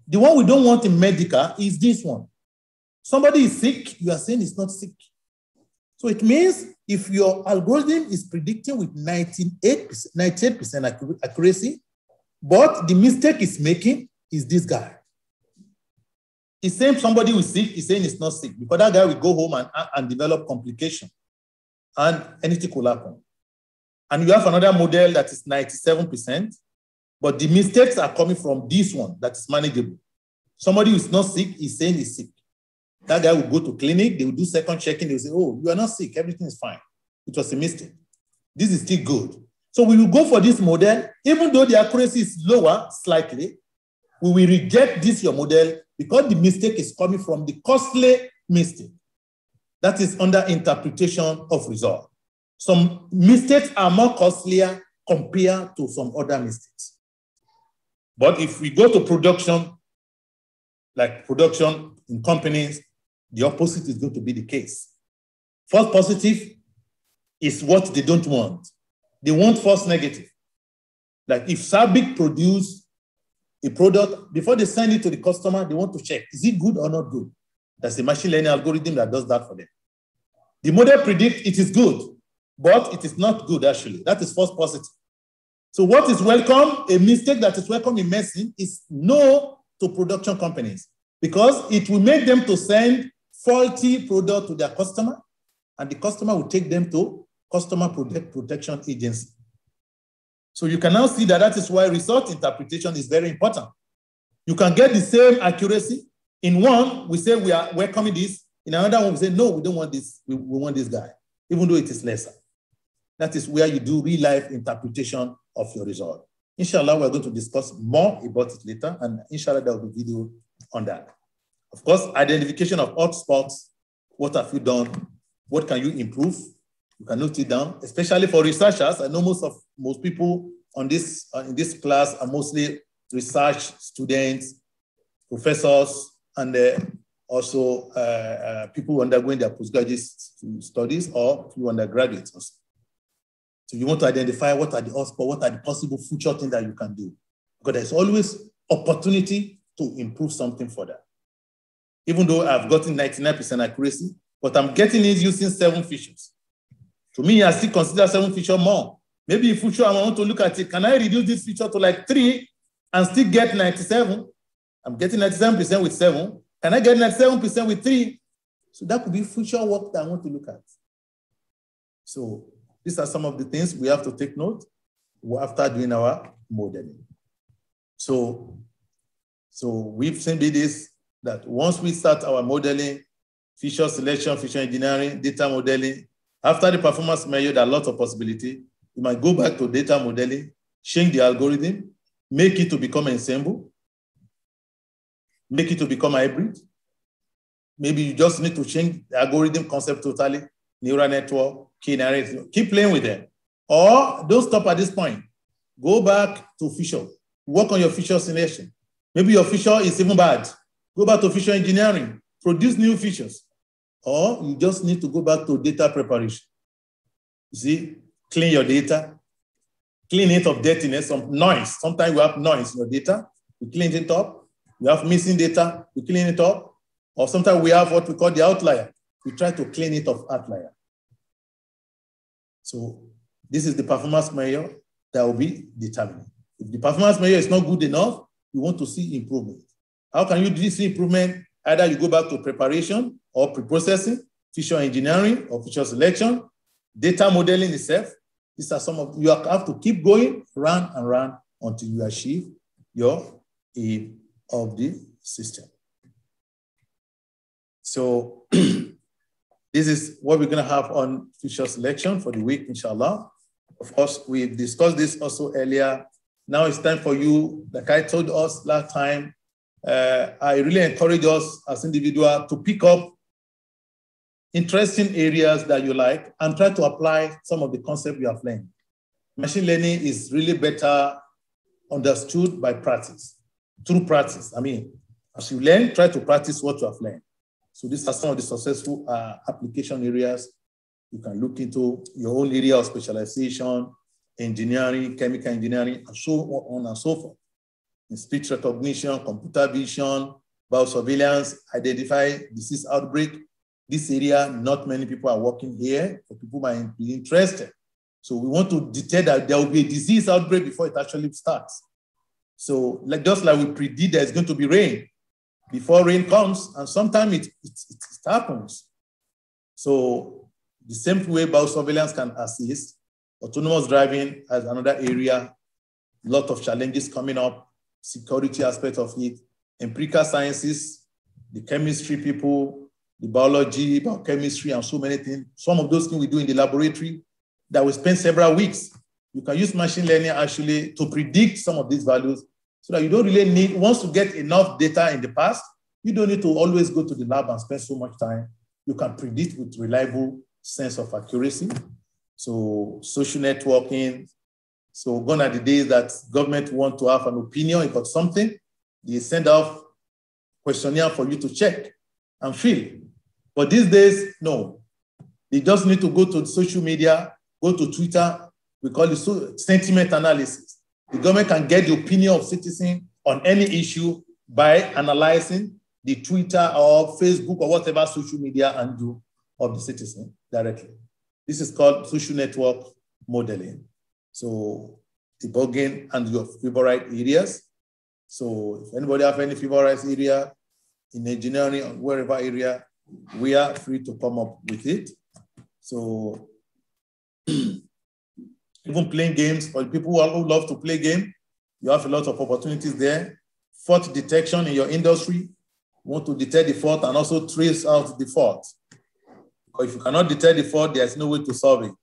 The one we don't want in medical is this one. Somebody is sick, you are saying it's not sick. So it means if your algorithm is predicting with 98% accuracy, but the mistake it's making is this guy. He's saying somebody who is sick, he's saying it's not sick, because that guy will go home and develop complication, and anything could happen. And you have another model that is 97%, but the mistakes are coming from this one that is manageable. Somebody who is not sick is saying he's sick. That guy will go to clinic, they will do second checking, they will say, oh, you are not sick, everything is fine. It was a mistake. This is still good. So we will go for this model, even though the accuracy is lower slightly, we will reject this your model because the mistake is coming from the costly mistake. That is under interpretation of result. Some mistakes are more costlier compared to some other mistakes. But if we go to production, like production in companies, the opposite is going to be the case. False positive is what they don't want. They want false negative. Like if SABIC produce a product, before they send it to the customer, they want to check, is it good or not good? That's the machine learning algorithm that does that for them. The model predicts it is good, but it is not good actually. That is false positive. So what is welcome, a mistake that is welcome in medicine is no to production companies, because it will make them to send faulty product to their customer, and the customer will take them to Customer Protection Agency. So you can now see that that is why result interpretation is very important. You can get the same accuracy. In one, we say we are welcoming this. In another one, we say, no, we don't want this. We want this guy, even though it is lesser. That is where you do real-life interpretation of your result. Inshallah, we're going to discuss more about it later, and inshallah, there will be video on that. Of course, identification of hotspots. What have you done? What can you improve? You can note it down, especially for researchers. I know most people on this in this class are mostly research students, professors, and also people undergoing their postgraduate studies or few undergraduates also. So you want to identify what are the hotspots, what are the possible future things that you can do. Because there's always opportunity to improve something further. Even though I've gotten 99% accuracy, but I'm getting it using 7 features. To me, I still consider 7 features more. Maybe in future, I want to look at it. Can I reduce this feature to like 3 and still get 97? I'm getting 97% with 7. Can I get 97% with 3? So that could be future work that I want to look at. So these are some of the things we have to take note after doing our modeling. So we've seen this, that once we start our modeling, feature selection, feature engineering, data modeling, after the performance measure, there are lots of possibilities. You might go back to data modeling, change the algorithm, make it to become ensemble, make it to become hybrid. Maybe you just need to change the algorithm concept totally, neural network, k-narrative, keep playing with them. Or don't stop at this point. Go back to feature, work on your feature selection. Maybe your feature is even bad. Go back to feature engineering, produce new features. Or you just need to go back to data preparation. You see, clean your data, clean it of dirtiness, some noise. Sometimes you have noise in your data, we clean it up. We have missing data, we clean it up. Or sometimes we have what we call the outlier. We try to clean it of outlier. So this is the performance measure that will be determined. If the performance measure is not good enough, you want to see improvement. How can you see improvement? Either you go back to preparation or pre-processing, feature engineering or feature selection, data modeling itself. These are some of, you have to keep going round and round until you achieve your aim of the system. So this is what we're going to have on feature selection for the week, inshallah. Of course, we've discussed this also earlier. Now it's time for you, like I told us last time, I really encourage us as individuals to pick up interesting areas that you like and try to apply some of the concepts you have learned. Machine learning is really better understood by practice, through practice. I mean, as you learn, try to practice what you have learned. So these are some of the successful application areas you can look into, your own area of specialization, engineering, chemical engineering, and so on and so forth. In speech recognition, computer vision, biosurveillance, identify disease outbreak. This area, not many people are working here, but people might be interested. So we want to detect that there will be a disease outbreak before it actually starts. So just like we predict there's going to be rain before rain comes, and sometimes it happens. So the same way biosurveillance can assist. Autonomous driving as another area, a lot of challenges coming up, security aspect of it, empirical sciences, the chemistry people, the biology, biochemistry, and so many things. Some of those things we do in the laboratory that we spend several weeks. You can use machine learning actually to predict some of these values so that you don't really need, once you get enough data in the past, you don't need to always go to the lab and spend so much time. You can predict with reliable sense of accuracy. So social networking. So gone are the days that government want to have an opinion about something. They send off questionnaire for you to check and fill. But these days, no. They just need to go to social media, go to Twitter. We call it sentiment analysis. The government can get the opinion of citizens on any issue by analyzing the Twitter or Facebook or whatever social media handle of the citizen directly. This is called social network modeling. So debugging and your favorite areas. So if anybody have any favorite area in engineering or wherever area, we are free to come up with it. So even playing games, for people who love to play game, you have a lot of opportunities there. Fault detection in your industry, you want to detect the fault and also trace out the fault. Or if you cannot detect the fault, there's no way to solve it.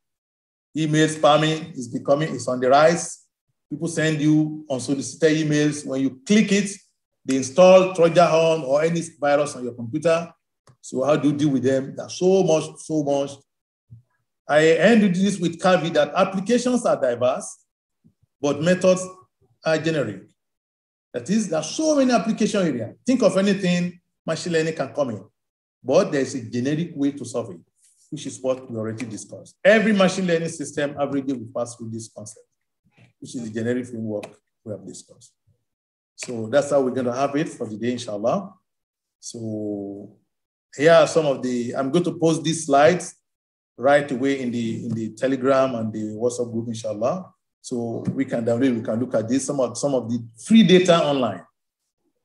Email spamming is on the rise. People send you unsolicited emails. When you click it, they install Trojan horse or any virus on your computer. So how do you deal with them? There's so much. I ended this with caveat that applications are diverse, but methods are generic. That is, there's so many application areas. Think of anything, machine learning can come in. But there's a generic way to solve it, which is what we already discussed. Every machine learning system averagely will pass through this concept, which is the generic framework we have discussed. So that's how we're going to have it for the day, inshallah. So here are some of the, I'm going to post these slides right away in the Telegram and the WhatsApp group, inshallah. So we can download, we can look at this, some of the free data online.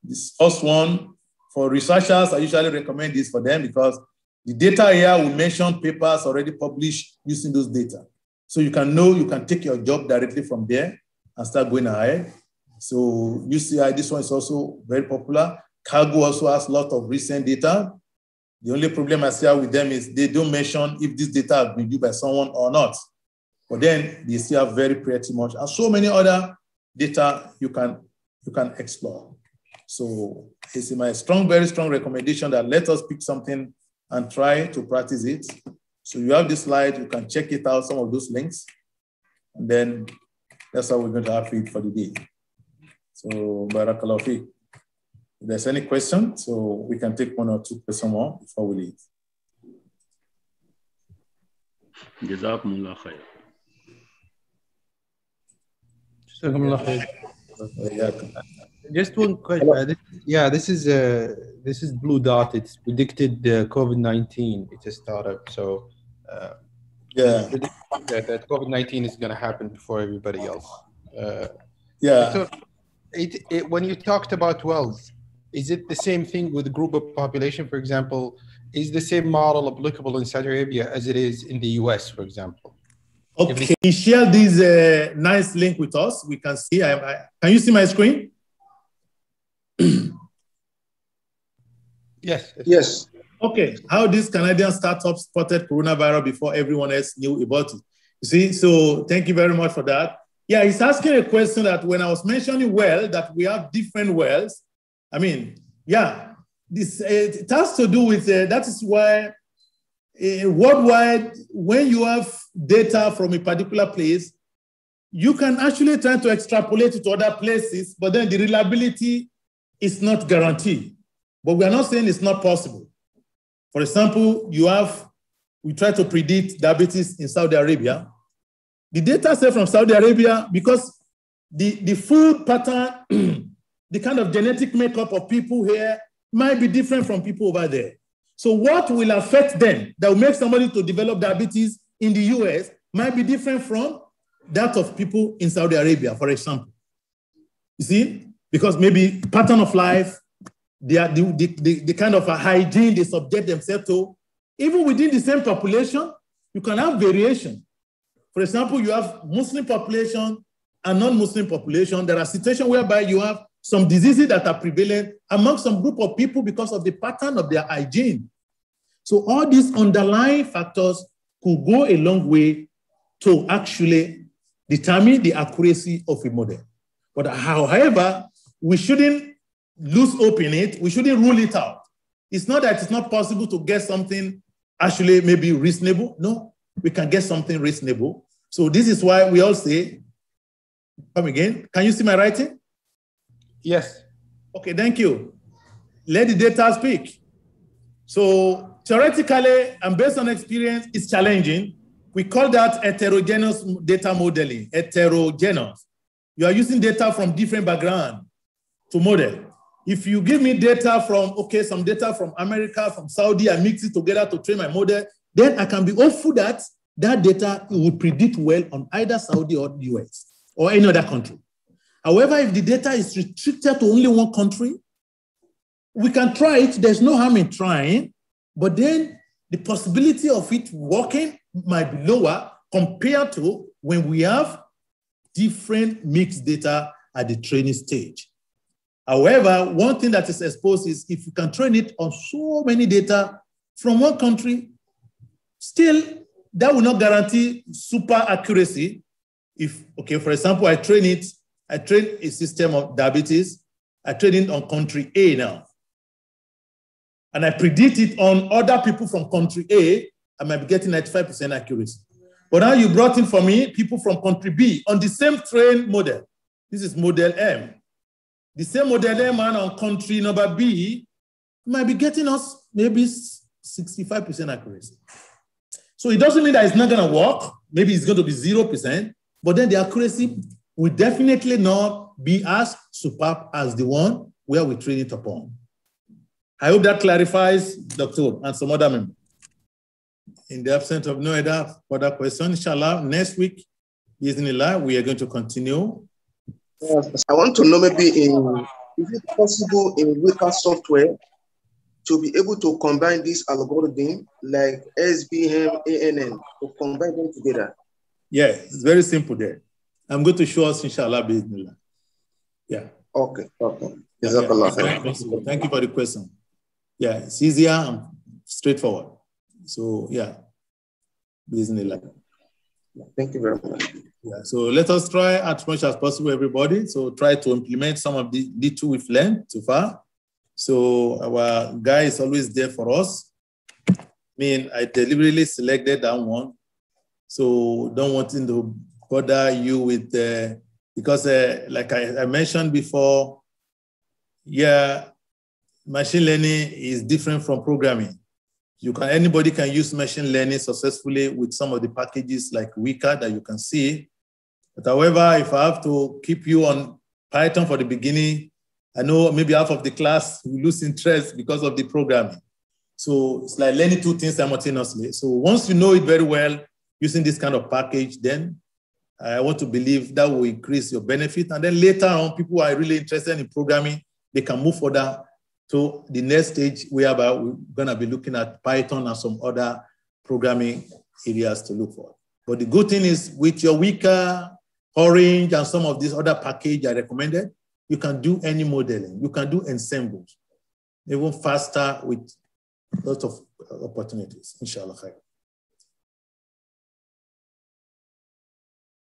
This first one, for researchers, I usually recommend this for them because the data here will mention papers already published using those data. So you can know, you can take your job directly from there and start going ahead. So UCI, this one is also very popular. Cargo also has a lot of recent data. The only problem I see with them is they don't mention if this data has been used by someone or not. But then they still have pretty much, and so many other data you can explore. So it's my very strong recommendation that let us pick something and try to practice it. So you have this slide, you can check it out, some of those links. And then that's how we're going to have it for the day. So Barakallahu fi. If there's any question, so we can take one or two questions more before we leave. Jazakumullah khair. Just one question. This is Blue Dot. It's predicted COVID-19. It's a startup, so that COVID-19 is going to happen before everybody else. So when you talked about wells, is it the same thing with a group of population? For example, is the same model applicable in Saudi Arabia as it is in the US, for example? Okay, share this nice link with us. We can see. Can you see my screen? Yes. Okay, how this Canadian startup spotted coronavirus before everyone else knew about it. You see, so thank you very much for that. Yeah, he's asking a question that when I was mentioning well, that we have different wells. I mean, yeah, this it has to do with, that is why worldwide, when you have data from a particular place, you can actually try to extrapolate it to other places, but then the reliability is not guaranteed. But we are not saying it's not possible. For example, we try to predict diabetes in Saudi Arabia. The data set from Saudi Arabia, because the food pattern, the kind of genetic makeup of people here might be different from people over there. So what will affect them that will make somebody to develop diabetes in the US might be different from that of people in Saudi Arabia, for example. You see, because maybe pattern of life, the kind of a hygiene they subject themselves to, even within the same population, you can have variation. For example, you have Muslim population and non-Muslim population. There are situations whereby you have some diseases that are prevalent among some group of people because of the pattern of their hygiene. So all these underlying factors could go a long way to actually determine the accuracy of a model. But however, we shouldn't lose hope in it. We shouldn't rule it out. It's not that it's not possible to get something actually maybe reasonable. No, we can get something reasonable. So this is why we all say, come again, can you see my writing? Yes. Okay, thank you. Let the data speak. So theoretically and based on experience, it's challenging. We call that heterogeneous data modeling, heterogeneous. You are using data from different backgrounds to model. If you give me data from, some data from America, from Saudi, I mix it together to train my model, then I can be hopeful that that data will predict well on either Saudi or the US or any other country. However, if the data is restricted to only one country, we can try it. There's no harm in trying, but then the possibility of it working might be lower compared to when we have different mixed data at the training stage. However, one thing that is exposed is if you can train it on so many data from one country, still that will not guarantee super accuracy. If, for example, I train a system of diabetes, I train it on country A now. And I predict it on other people from country A, I might be getting 95% accuracy. But now you brought in for me people from country B on the same train model. This is model M. The same model M on country number B might be getting us maybe 65% accuracy. So it doesn't mean that it's not going to work. Maybe it's going to be 0%, but then the accuracy will definitely not be as superb as the one where we train it upon. I hope that clarifies, Dr. and some other members. In the absence of no other question, inshallah, next week, bismillah, we are going to continue. I want to know maybe is it possible in Weka software to be able to combine this algorithm like SBM, ANN, to combine them together? Yeah, it's very simple there. I'm going to show us, inshallah, bismillah. Yeah. Okay. Yeah. Thank you for the question. Yeah, it's easier and straightforward. So, yeah, bismillah. Thank you very much. Yeah, so let us try as much as possible, everybody. So try to implement some of the two we've learned so far. So our guy is always there for us. I deliberately selected that one. So don't want him to bother you with, because like I mentioned before, yeah, machine learning is different from programming. Anybody can use machine learning successfully with some of the packages like Weka that you can see. But however, if I have to keep you on Python for the beginning, I know maybe half of the class will lose interest because of the programming. So it's like learning two things simultaneously. So once you know it very well, using this kind of package, then I want to believe that will increase your benefit. And then later on, people who are really interested in programming, they can move further to the next stage whereby we're going to be looking at Python and some other programming areas to look for. But the good thing is with your Weka, Orange, and some of these other packages I recommended, you can do any modeling. You can do ensembles, even faster with lots of opportunities, inshallah.